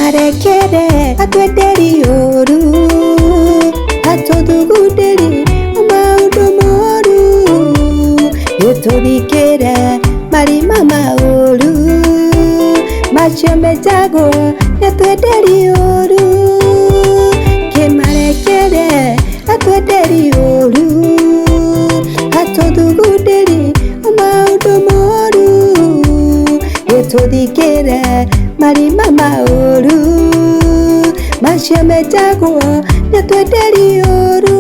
marekere atwenderi ũru atũthugundĩri maũndũ moru gĩtũthikĩre marima maũru macio menjagwo nĩ atwenderi ũru kĩmarekere atwenderi ũru atũthugundĩri maũndũ moru gĩtũthikĩre marima maũru macio menjagwo nĩ atwenderi ũru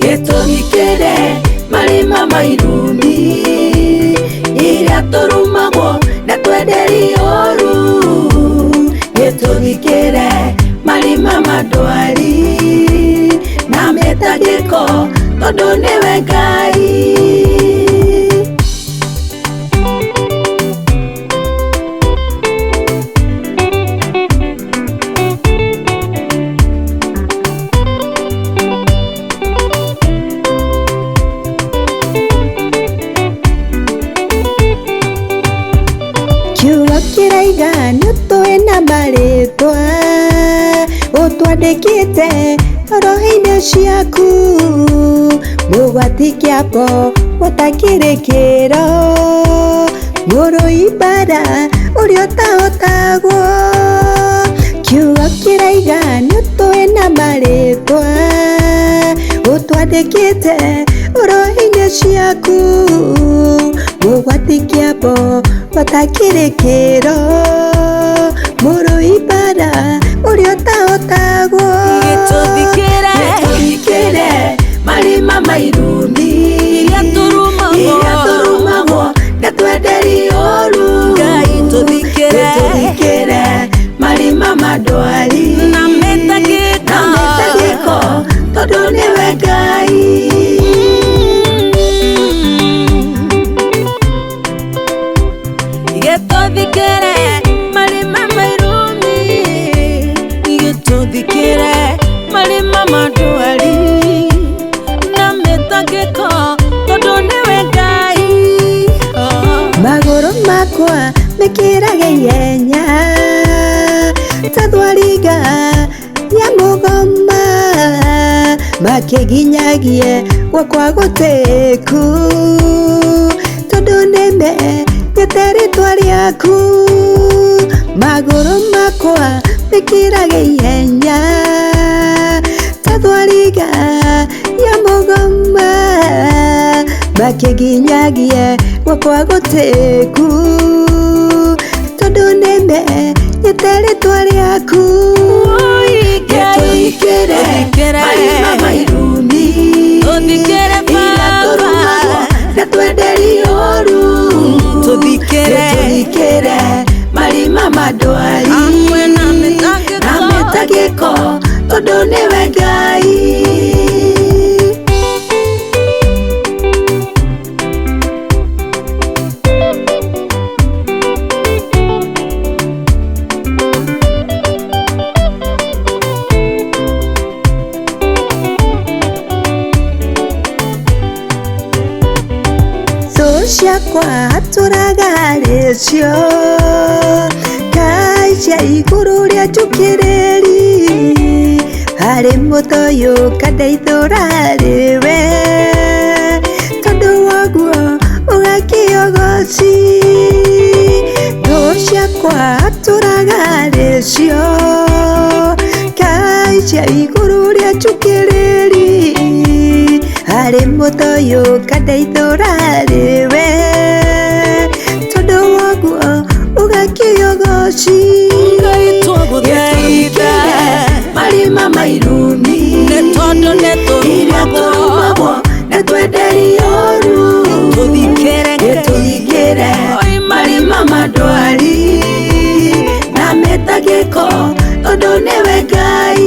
gĩtũthikĩre marima mairumi iria tũrumagwo nĩ atwenderi ũru gĩtũthikĩre marima mandwari na mĩtangĩko tondũ nĩwe Ngai. Kiugo kĩraiga nĩtũĩ na marĩtwa ũtwandĩkĩte roho-inĩ ciaku mũgwati kĩambo gũtakĩrĩkĩro mũrũi mbara ũrĩa ũtahotagwo. Kiugo kĩraiga nĩtũĩ na marĩtwa ũtwandĩkĩte roho-inĩ ciaku mũgwati kĩambo gũtakĩrĩkĩro mũrũi mbara ũrĩa ũtahotagwo. Gĩtũthikĩre marima mairumi iria tũrumagwo nĩ atwenderi ũru. Gĩtũthikĩre marima mandwari na mĩtangĩko tondũ nĩwe Ngai. Gĩtũthikĩre marima mairumi gĩtũthikĩre marima mandwari na mĩtangĩko tondũ nĩwe Ngai. Magũrũ makwa mĩkĩrage ihenya ta thwariga ya mũgoma makĩginyagie gwakwa gũtĩku tondũ nĩmenyete rĩtwa rĩaku. Magũrũ makwa mĩkĩrage ihenya ta thwariga ya mũgoma makĩginyagie gwakwa gũtĩku tondũ nĩmenyete rĩtwa rĩaku. Gĩtũthikĩre marima mairumi iria tũrumagwo nĩ atwenderi ũru. Gĩtũthikĩre marima mandwari na mĩtangĩko tondũ nĩwe Ngai. Ciakwa atũraga rĩcio Ngai cia igũrũ rĩa njũkĩrĩri harĩ mũthũyũ kandeithũra rĩwe tondũ woguo ũgakĩogoci. Thũ ciakwa atũraga rĩcio Ngai cia igũrũ rĩa njũkĩrĩri harĩ mũthũyũ kandeithũra rĩwe tondũ woguo ũgakĩogoci. Gĩtũthikĩre marima mairumi iria tũrumagwo nĩ atwenderi ũru. Gĩtũthikĩre marima mandwari na mĩtangĩko tondũ nĩwe Ngai.